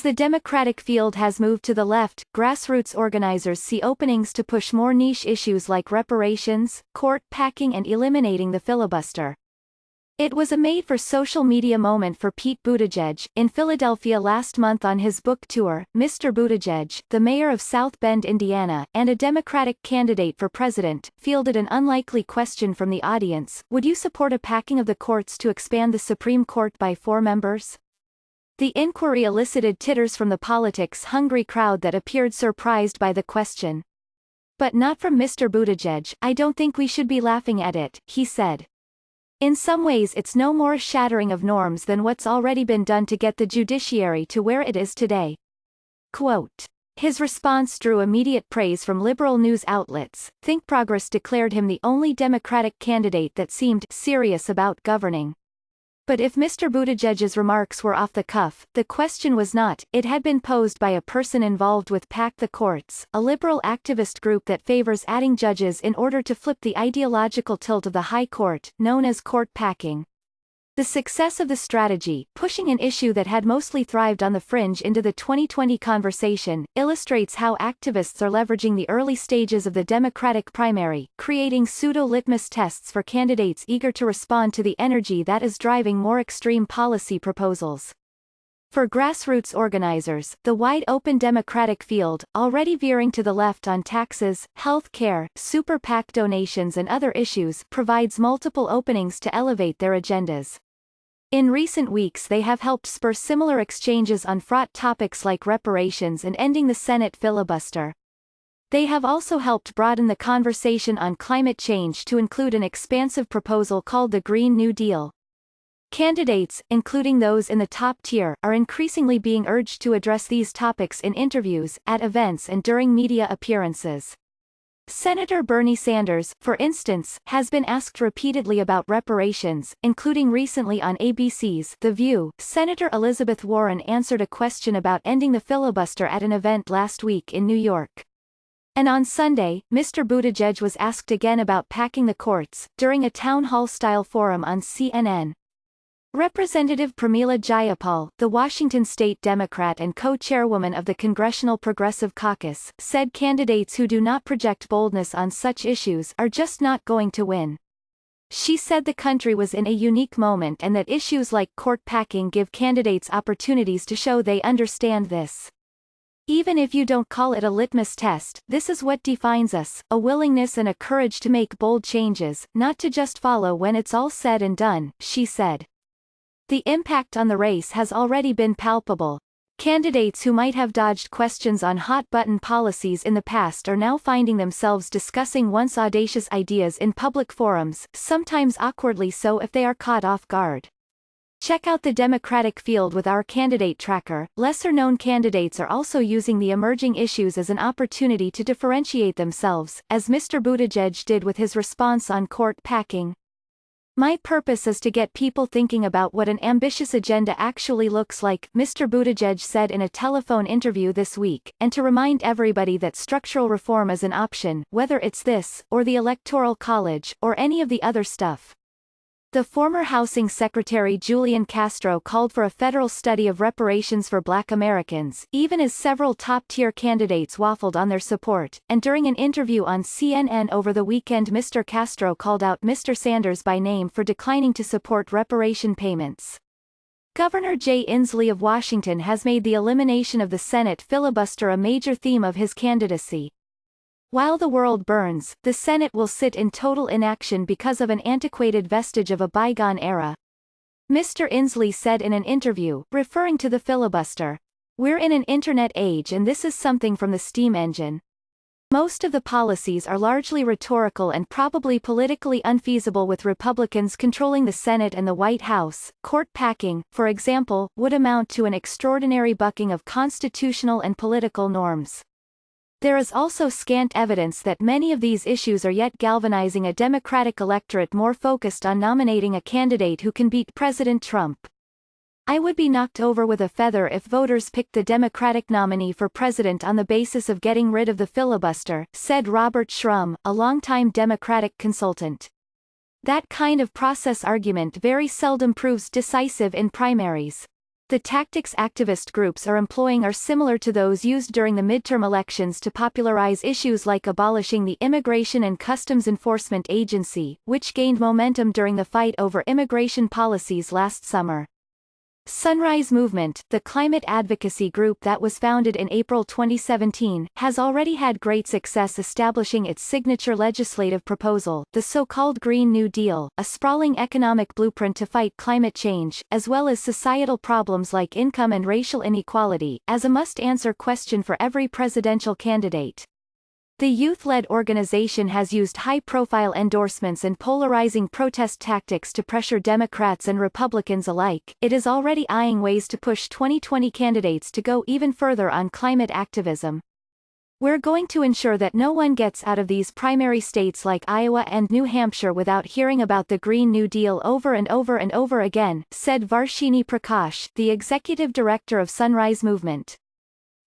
As the Democratic field has moved to the left, grassroots organizers see openings to push more niche issues like reparations, court packing and eliminating the filibuster. It was a made-for-social media moment for Pete Buttigieg. In Philadelphia last month on his book tour, Mr. Buttigieg, the mayor of South Bend, Indiana, and a Democratic candidate for president, fielded an unlikely question from the audience: would you support a packing of the courts to expand the Supreme Court by 4 members? The inquiry elicited titters from the politics-hungry crowd that appeared surprised by the question. But not from Mr. Buttigieg. "I don't think we should be laughing at it," he said. "In some ways it's no more a shattering of norms than what's already been done to get the judiciary to where it is today." Quote. His response drew immediate praise from liberal news outlets. Think Progress declared him the only Democratic candidate that seemed serious about governing. But if Mr. Buttigieg's remarks were off the cuff, the question was not. It had been posed by a person involved with Pack the Courts, a liberal activist group that favors adding judges in order to flip the ideological tilt of the High Court, known as court packing. The success of the strategy, pushing an issue that had mostly thrived on the fringe into the 2020 conversation, illustrates how activists are leveraging the early stages of the Democratic primary, creating pseudo-litmus tests for candidates eager to respond to the energy that is driving more extreme policy proposals. For grassroots organizers, the wide-open Democratic field, already veering to the left on taxes, health care, super PAC donations and other issues, provides multiple openings to elevate their agendas. In recent weeks they have helped spur similar exchanges on fraught topics like reparations and ending the Senate filibuster. They have also helped broaden the conversation on climate change to include an expansive proposal called the Green New Deal. Candidates, including those in the top tier, are increasingly being urged to address these topics in interviews, at events and during media appearances. Senator Bernie Sanders, for instance, has been asked repeatedly about reparations, including recently on ABC's The View. Senator Elizabeth Warren answered a question about ending the filibuster at an event last week in New York. And on Sunday, Mr. Buttigieg was asked again about packing the courts, during a town hall-style forum on CNN. Representative Pramila Jayapal, the Washington state Democrat and co-chairwoman of the Congressional Progressive Caucus, said candidates who do not project boldness on such issues are just not going to win. She said the country was in a unique moment and that issues like court packing give candidates opportunities to show they understand this. "Even if you don't call it a litmus test, this is what defines us, a willingness and a courage to make bold changes, not to just follow when it's all said and done," she said. The impact on the race has already been palpable. Candidates who might have dodged questions on hot-button policies in the past are now finding themselves discussing once audacious ideas in public forums, sometimes awkwardly so if they are caught off guard. Check out the Democratic field with our candidate tracker. Lesser-known candidates are also using the emerging issues as an opportunity to differentiate themselves, as Mr. Buttigieg did with his response on court packing. "My purpose is to get people thinking about what an ambitious agenda actually looks like," Mr. Buttigieg said in a telephone interview this week, "and to remind everybody that structural reform is an option, whether it's this, or the Electoral College, or any of the other stuff." The former Housing Secretary Julian Castro called for a federal study of reparations for Black Americans, even as several top-tier candidates waffled on their support, and during an interview on CNN over the weekend Mr. Castro called out Mr. Sanders by name for declining to support reparation payments. Governor Jay Inslee of Washington has made the elimination of the Senate filibuster a major theme of his candidacy. While the world burns, the Senate will sit in total inaction because of an antiquated vestige of a bygone era. Mr. Inslee said in an interview, referring to the filibuster, "We're in an internet age and this is something from the steam engine. Most of the policies are largely rhetorical and probably politically unfeasible with Republicans controlling the Senate and the White House. Court packing, for example, would amount to an extraordinary bucking of constitutional and political norms." There is also scant evidence that many of these issues are yet galvanizing a Democratic electorate more focused on nominating a candidate who can beat President Trump. "I would be knocked over with a feather if voters picked the Democratic nominee for president on the basis of getting rid of the filibuster," said Robert Shrum, a longtime Democratic consultant. "That kind of process argument very seldom proves decisive in primaries. The tactics activist groups are employing are similar to those used during the midterm elections to popularize issues like abolishing the Immigration and Customs Enforcement Agency, which gained momentum during the fight over immigration policies last summer. Sunrise Movement, the climate advocacy group that was founded in April 2017, has already had great success establishing its signature legislative proposal, the so-called Green New Deal, a sprawling economic blueprint to fight climate change, as well as societal problems like income and racial inequality, as a must-answer question for every presidential candidate. The youth-led organization has used high-profile endorsements and polarizing protest tactics to pressure Democrats and Republicans alike. It is already eyeing ways to push 2020 candidates to go even further on climate activism. We're going to ensure that no one gets out of these primary states like Iowa and New Hampshire without hearing about the Green New Deal over and over and over again, said Varshini Prakash, the executive director of Sunrise Movement.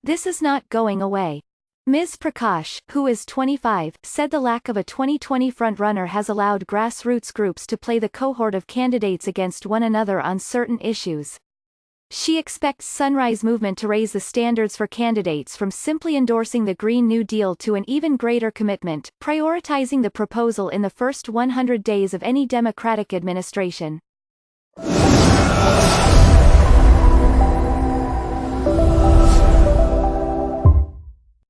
This is not going away. Ms. Prakash, who is 25, said the lack of a 2020 frontrunner has allowed grassroots groups to play the cohort of candidates against one another on certain issues. She expects Sunrise Movement to raise the standards for candidates from simply endorsing the Green New Deal to an even greater commitment, prioritizing the proposal in the first 100 days of any Democratic administration.